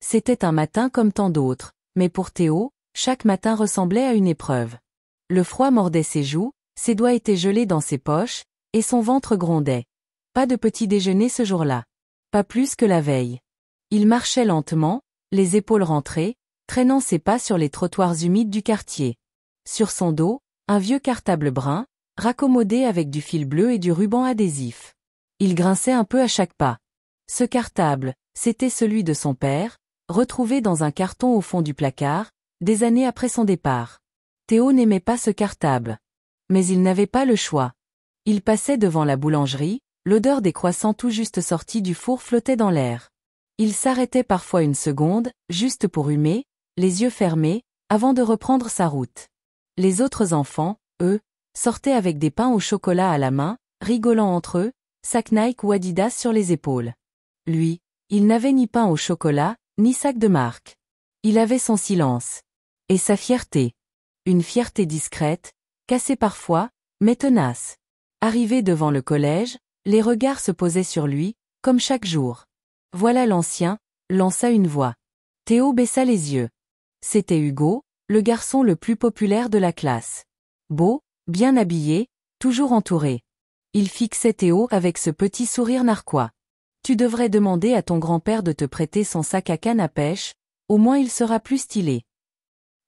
C'était un matin comme tant d'autres, mais pour Théo, chaque matin ressemblait à une épreuve. Le froid mordait ses joues, ses doigts étaient gelés dans ses poches, et son ventre grondait. Pas de petit déjeuner ce jour-là. Pas plus que la veille. Il marchait lentement, les épaules rentrées, traînant ses pas sur les trottoirs humides du quartier. Sur son dos, un vieux cartable brun, raccommodé avec du fil bleu et du ruban adhésif. Il grinçait un peu à chaque pas. Ce cartable, c'était celui de son père, retrouvé dans un carton au fond du placard, des années après son départ. Théo n'aimait pas ce cartable. Mais il n'avait pas le choix. Il passait devant la boulangerie, l'odeur des croissants tout juste sortis du four flottait dans l'air. Il s'arrêtait parfois une seconde, juste pour humer, les yeux fermés, avant de reprendre sa route. Les autres enfants, eux, sortaient avec des pains au chocolat à la main, rigolant entre eux, sac Nike ou Adidas sur les épaules. Lui, il n'avait ni pain au chocolat, ni sac de marque. Il avait son silence. Et sa fierté. Une fierté discrète, cassée parfois, mais tenace. Arrivé devant le collège, les regards se posaient sur lui, comme chaque jour. Voilà l'ancien, lança une voix. Théo baissa les yeux. C'était Hugo, le garçon le plus populaire de la classe. Beau, bien habillé, toujours entouré. Il fixait Théo avec ce petit sourire narquois. Tu devrais demander à ton grand-père de te prêter son sac à canne à pêche, au moins il sera plus stylé.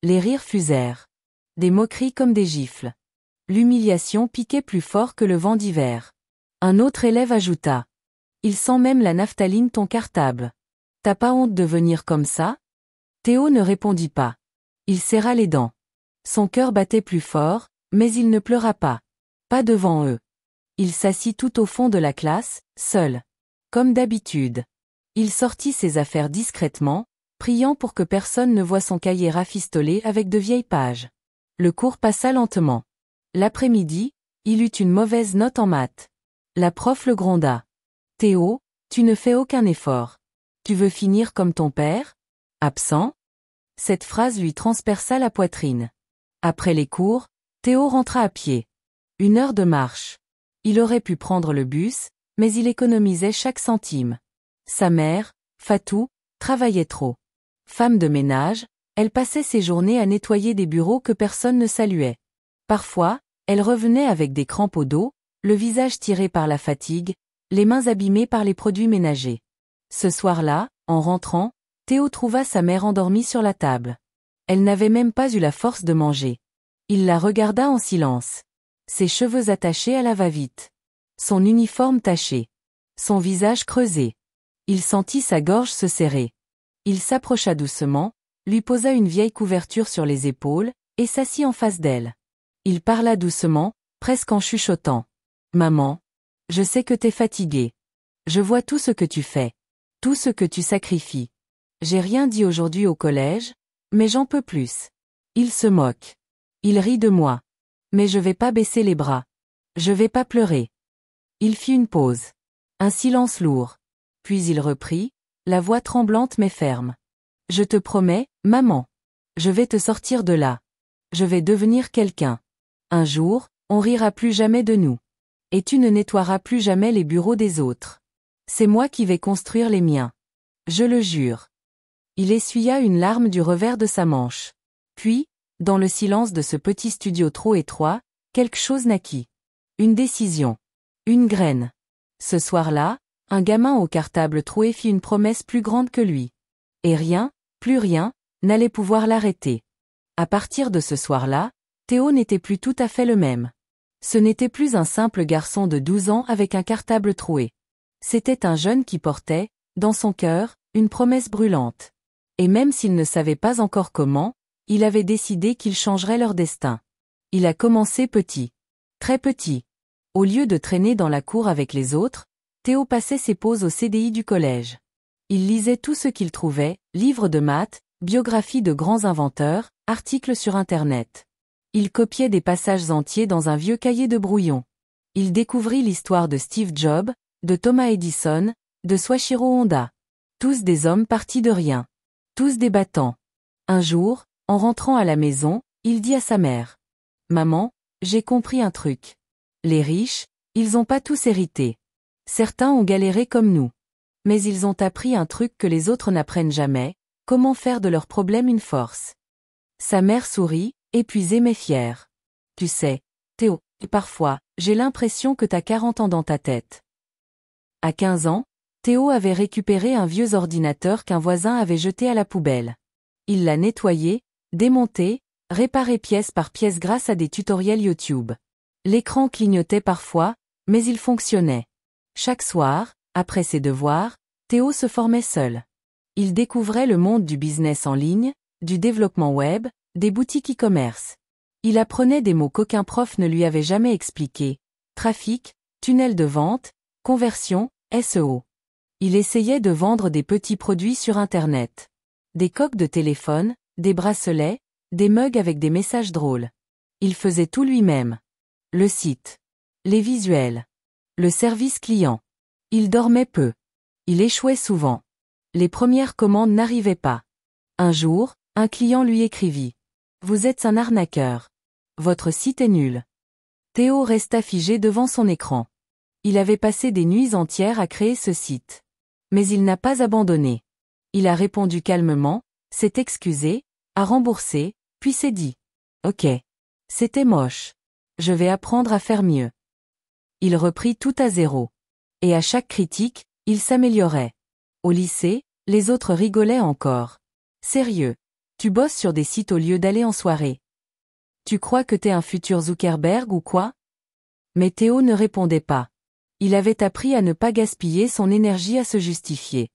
Les rires fusèrent. Des moqueries comme des gifles. L'humiliation piquait plus fort que le vent d'hiver. Un autre élève ajouta. Il sent même la naphtaline ton cartable. T'as pas honte de venir comme ça? Théo ne répondit pas. Il serra les dents. Son cœur battait plus fort, mais il ne pleura pas. Pas devant eux. Il s'assit tout au fond de la classe, seul. Comme d'habitude. Il sortit ses affaires discrètement, priant pour que personne ne voie son cahier rafistolé avec de vieilles pages. Le cours passa lentement. L'après-midi, il eut une mauvaise note en maths. La prof le gronda. Théo, tu ne fais aucun effort. Tu veux finir comme ton père? Absent? Cette phrase lui transperça la poitrine. Après les cours, Théo rentra à pied. 1 heure de marche. Il aurait pu prendre le bus, mais il économisait chaque centime. Sa mère, Fatou, travaillait trop. Femme de ménage, elle passait ses journées à nettoyer des bureaux que personne ne saluait. Parfois, elle revenait avec des crampes au dos, le visage tiré par la fatigue, les mains abîmées par les produits ménagers. Ce soir-là, en rentrant, Théo trouva sa mère endormie sur la table. Elle n'avait même pas eu la force de manger. Il la regarda en silence. Ses cheveux attachés à la va-vite. Son uniforme taché. Son visage creusé. Il sentit sa gorge se serrer. Il s'approcha doucement, lui posa une vieille couverture sur les épaules, et s'assit en face d'elle. Il parla doucement, presque en chuchotant. Maman, je sais que t'es fatiguée. Je vois tout ce que tu fais. Tout ce que tu sacrifies. J'ai rien dit aujourd'hui au collège, mais j'en peux plus. Il se moque. Il rit de moi. Mais je vais pas baisser les bras. Je vais pas pleurer. Il fit une pause. Un silence lourd. Puis il reprit, la voix tremblante mais ferme. Je te promets, maman. Je vais te sortir de là. Je vais devenir quelqu'un. Un jour, on rira plus jamais de nous. Et tu ne nettoieras plus jamais les bureaux des autres. C'est moi qui vais construire les miens. Je le jure. Il essuya une larme du revers de sa manche. Puis, dans le silence de ce petit studio trop étroit, quelque chose naquit. Une décision. Une graine. Ce soir-là, un gamin au cartable troué fit une promesse plus grande que lui. Et rien, plus rien, n'allait pouvoir l'arrêter. À partir de ce soir-là, Théo n'était plus tout à fait le même. Ce n'était plus un simple garçon de 12 ans avec un cartable troué. C'était un jeune qui portait, dans son cœur, une promesse brûlante. Et même s'il ne savait pas encore comment, il avait décidé qu'il changerait leur destin. Il a commencé petit. Très petit. Au lieu de traîner dans la cour avec les autres, Théo passait ses pauses au CDI du collège. Il lisait tout ce qu'il trouvait, livres de maths, biographies de grands inventeurs, articles sur Internet. Il copiait des passages entiers dans un vieux cahier de brouillon. Il découvrit l'histoire de Steve Jobs, de Thomas Edison, de Soichiro Honda. Tous des hommes partis de rien. Tous des battants. Un jour, en rentrant à la maison, il dit à sa mère. « Maman, j'ai compris un truc. Les riches, ils ont pas tous hérité. Certains ont galéré comme nous. Mais ils ont appris un truc que les autres n'apprennent jamais, comment faire de leurs problèmes une force. Sa mère sourit, épuisée mais fière. Tu sais, Théo, parfois, j'ai l'impression que t'as 40 ans dans ta tête. À 15 ans, Théo avait récupéré un vieux ordinateur qu'un voisin avait jeté à la poubelle. Il l'a nettoyé, démonté, réparé pièce par pièce grâce à des tutoriels YouTube. L'écran clignotait parfois, mais il fonctionnait. Chaque soir, après ses devoirs, Théo se formait seul. Il découvrait le monde du business en ligne, du développement web, des boutiques e-commerce. Il apprenait des mots qu'aucun prof ne lui avait jamais expliqués. Trafic, tunnel de vente, conversion, SEO. Il essayait de vendre des petits produits sur Internet. Des coques de téléphone, des bracelets, des mugs avec des messages drôles. Il faisait tout lui-même. Le site. Les visuels. Le service client. Il dormait peu. Il échouait souvent. Les premières commandes n'arrivaient pas. Un jour, un client lui écrivit. Vous êtes un arnaqueur. Votre site est nul. Théo resta figé devant son écran. Il avait passé des nuits entières à créer ce site. Mais il n'a pas abandonné. Il a répondu calmement, s'est excusé, a remboursé, puis s'est dit. Ok. C'était moche. Je vais apprendre à faire mieux. Il reprit tout à zéro. Et à chaque critique, il s'améliorait. Au lycée, les autres rigolaient encore. Sérieux. Tu bosses sur des sites au lieu d'aller en soirée. Tu crois que t'es un futur Zuckerberg ou quoi? Mais Théo ne répondait pas. Il avait appris à ne pas gaspiller son énergie à se justifier.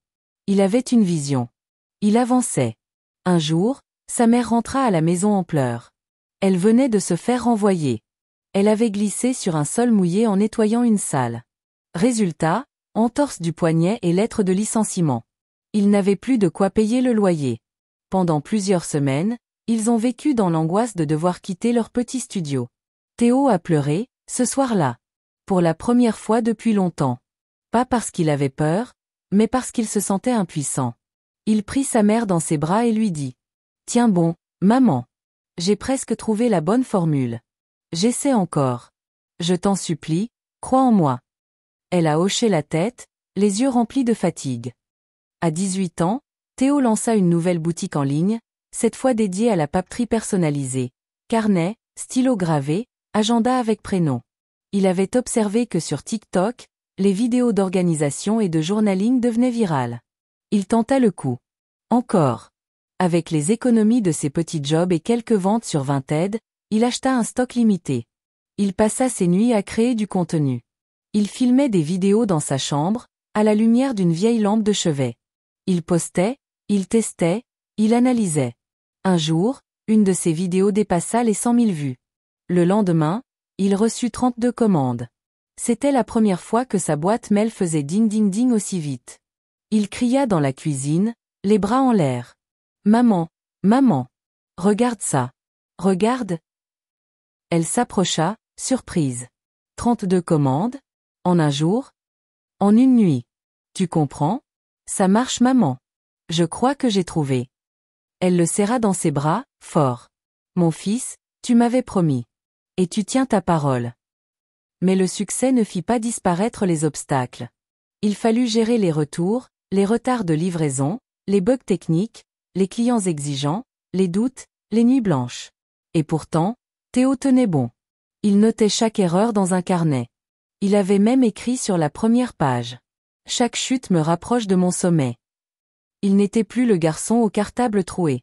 Il avait une vision. Il avançait. Un jour, sa mère rentra à la maison en pleurs. Elle venait de se faire renvoyer. Elle avait glissé sur un sol mouillé en nettoyant une salle. Résultat, entorse du poignet et lettre de licenciement. Ils n'avaient plus de quoi payer le loyer. Pendant plusieurs semaines, ils ont vécu dans l'angoisse de devoir quitter leur petit studio. Théo a pleuré, ce soir-là. Pour la première fois depuis longtemps. Pas parce qu'il avait peur, mais parce qu'il se sentait impuissant. Il prit sa mère dans ses bras et lui dit. Tiens bon, maman. J'ai presque trouvé la bonne formule. J'essaie encore. Je t'en supplie, crois en moi. Elle a hoché la tête, les yeux remplis de fatigue. À 18 ans, Théo lança une nouvelle boutique en ligne, cette fois dédiée à la papeterie personnalisée. Carnet, stylo gravé, agenda avec prénom. Il avait observé que sur TikTok, les vidéos d'organisation et de journaling devenaient virales. Il tenta le coup. Encore. Avec les économies de ses petits jobs et quelques ventes sur Vinted, il acheta un stock limité. Il passa ses nuits à créer du contenu. Il filmait des vidéos dans sa chambre, à la lumière d'une vieille lampe de chevet. Il postait, il testait, il analysait. Un jour, une de ses vidéos dépassa les 100 000 vues. Le lendemain, il reçut 32 commandes. C'était la première fois que sa boîte mail faisait ding ding ding aussi vite. Il cria dans la cuisine, les bras en l'air. Maman, maman, regarde ça. Regarde. Elle s'approcha, surprise. 32 commandes? En un jour? En une nuit. Tu comprends? Ça marche maman. Je crois que j'ai trouvé. Elle le serra dans ses bras, fort. Mon fils, tu m'avais promis. Et tu tiens ta parole. Mais le succès ne fit pas disparaître les obstacles. Il fallut gérer les retours, les retards de livraison, les bugs techniques, les clients exigeants, les doutes, les nuits blanches. Et pourtant, Théo tenait bon. Il notait chaque erreur dans un carnet. Il avait même écrit sur la première page. Chaque chute me rapproche de mon sommet. Il n'était plus le garçon au cartable troué.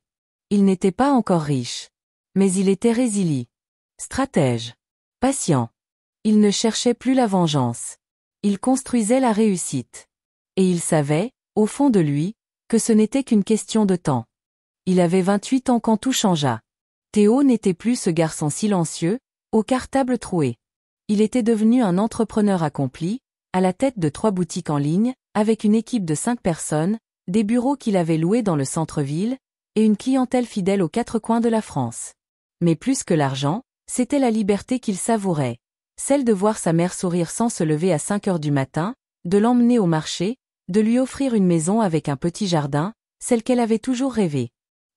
Il n'était pas encore riche. Mais il était résilient. Stratège. Patient. Il ne cherchait plus la vengeance. Il construisait la réussite. Et il savait, au fond de lui, que ce n'était qu'une question de temps. Il avait 28 ans quand tout changea. Théo n'était plus ce garçon silencieux, au cartable troué. Il était devenu un entrepreneur accompli, à la tête de 3 boutiques en ligne, avec une équipe de 5 personnes, des bureaux qu'il avait loués dans le centre-ville, et une clientèle fidèle aux 4 coins de la France. Mais plus que l'argent, c'était la liberté qu'il savourait. Celle de voir sa mère sourire sans se lever à 5 heures du matin, de l'emmener au marché, de lui offrir une maison avec un petit jardin, celle qu'elle avait toujours rêvée.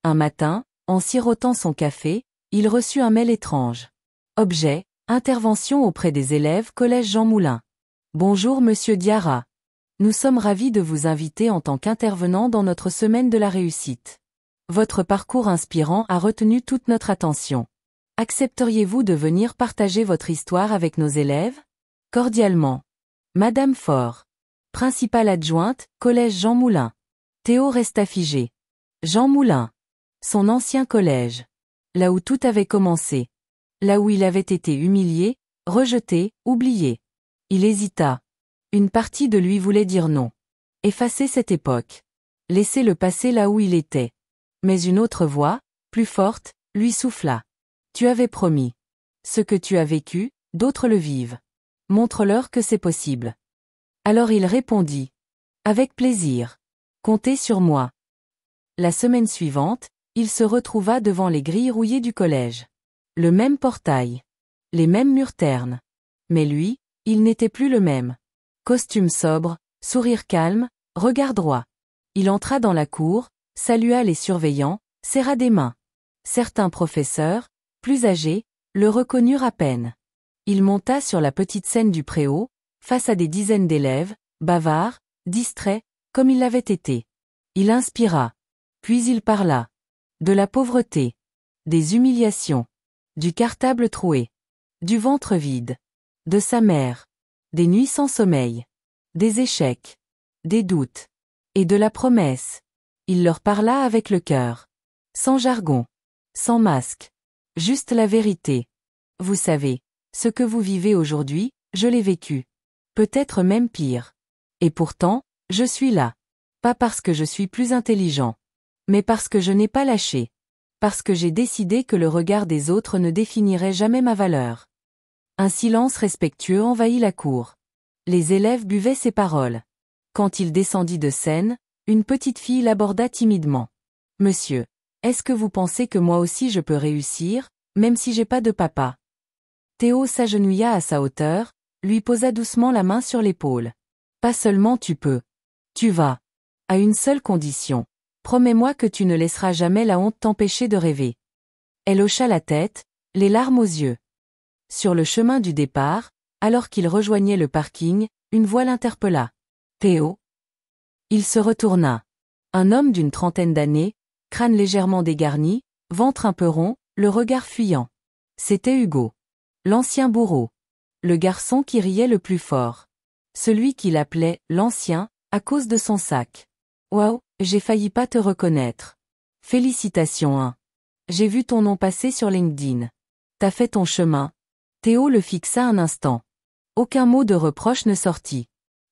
Un matin, en sirotant son café, il reçut un mail étrange. Objet, intervention auprès des élèves Collège Jean Moulin. Bonjour Monsieur Diarra. Nous sommes ravis de vous inviter en tant qu'intervenant dans notre semaine de la réussite. Votre parcours inspirant a retenu toute notre attention. Accepteriez-vous de venir partager votre histoire avec nos élèves? Cordialement. Madame Faure. Principale adjointe, Collège Jean Moulin. Théo resta figé. Jean Moulin. Son ancien collège. Là où tout avait commencé. Là où il avait été humilié, rejeté, oublié. Il hésita. Une partie de lui voulait dire non. Effacer cette époque. Laisser le passé là où il était. Mais une autre voix, plus forte, lui souffla. Tu avais promis. Ce que tu as vécu, d'autres le vivent. Montre-leur que c'est possible. Alors il répondit. Avec plaisir. Comptez sur moi. La semaine suivante, il se retrouva devant les grilles rouillées du collège. Le même portail. Les mêmes murs ternes. Mais lui, il n'était plus le même. Costume sobre, sourire calme, regard droit. Il entra dans la cour, salua les surveillants, serra des mains. Certains professeurs, plus âgés, le reconnurent à peine. Il monta sur la petite scène du préau, face à des dizaines d'élèves, bavards, distraits, comme il l'avait été. Il inspira. Puis il parla. De la pauvreté. Des humiliations. Du cartable troué. Du ventre vide. De sa mère. Des nuits sans sommeil. Des échecs. Des doutes. Et de la promesse. Il leur parla avec le cœur. Sans jargon. Sans masque. Juste la vérité. Vous savez, ce que vous vivez aujourd'hui, je l'ai vécu. Peut-être même pire. Et pourtant, je suis là. Pas parce que je suis plus intelligent. Mais parce que je n'ai pas lâché. Parce que j'ai décidé que le regard des autres ne définirait jamais ma valeur. Un silence respectueux envahit la cour. Les élèves buvaient ses paroles. Quand il descendit de scène, une petite fille l'aborda timidement. Monsieur, est-ce que vous pensez que moi aussi je peux réussir, même si j'ai pas de papa? Théo s'agenouilla à sa hauteur, lui posa doucement la main sur l'épaule. Pas seulement tu peux. Tu vas. À une seule condition. Promets-moi que tu ne laisseras jamais la honte t'empêcher de rêver. Elle hocha la tête, les larmes aux yeux. Sur le chemin du départ, alors qu'il rejoignait le parking, une voix l'interpella. Théo? Il se retourna. Un homme d'une trentaine d'années, crâne légèrement dégarni, ventre un peu rond, le regard fuyant. C'était Hugo. L'ancien bourreau. Le garçon qui riait le plus fort. Celui qu'il appelait « l'ancien » à cause de son sac. Waouh, j'ai failli pas te reconnaître. Félicitations hein. J'ai vu ton nom passer sur LinkedIn. T'as fait ton chemin. Théo le fixa un instant. Aucun mot de reproche ne sortit.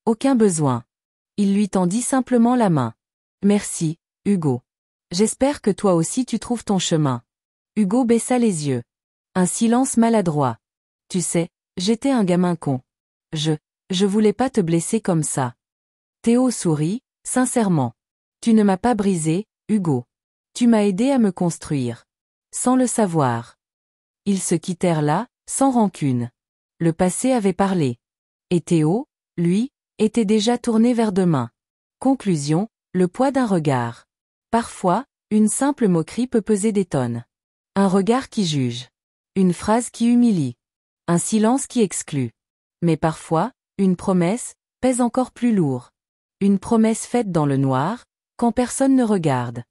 Aucun besoin. Il lui tendit simplement la main. Merci, Hugo. J'espère que toi aussi tu trouves ton chemin. Hugo baissa les yeux. Un silence maladroit. Tu sais, j'étais un gamin con. Je voulais pas te blesser comme ça. Théo sourit, sincèrement. Tu ne m'as pas brisé, Hugo. Tu m'as aidé à me construire. Sans le savoir. Ils se quittèrent là, sans rancune. Le passé avait parlé. Et Théo, lui, était déjà tourné vers demain. Conclusion, le poids d'un regard. Parfois, une simple moquerie peut peser des tonnes. Un regard qui juge. Une phrase qui humilie. Un silence qui exclut. Mais parfois, une promesse, pèse encore plus lourd. Une promesse faite dans le noir, quand personne ne regarde.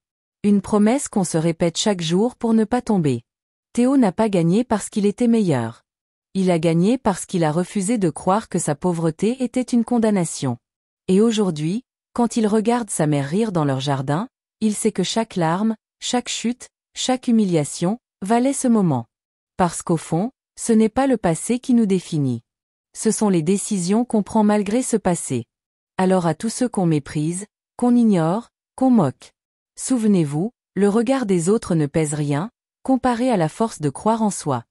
Une promesse qu'on se répète chaque jour pour ne pas tomber. Théo n'a pas gagné parce qu'il était meilleur. Il a gagné parce qu'il a refusé de croire que sa pauvreté était une condamnation. Et aujourd'hui, quand il regarde sa mère rire dans leur jardin, il sait que chaque larme, chaque chute, chaque humiliation, valait ce moment. Parce qu'au fond, ce n'est pas le passé qui nous définit. Ce sont les décisions qu'on prend malgré ce passé. Alors à tous ceux qu'on méprise, qu'on ignore, qu'on moque. Souvenez-vous, le regard des autres ne pèse rien, comparé à la force de croire en soi.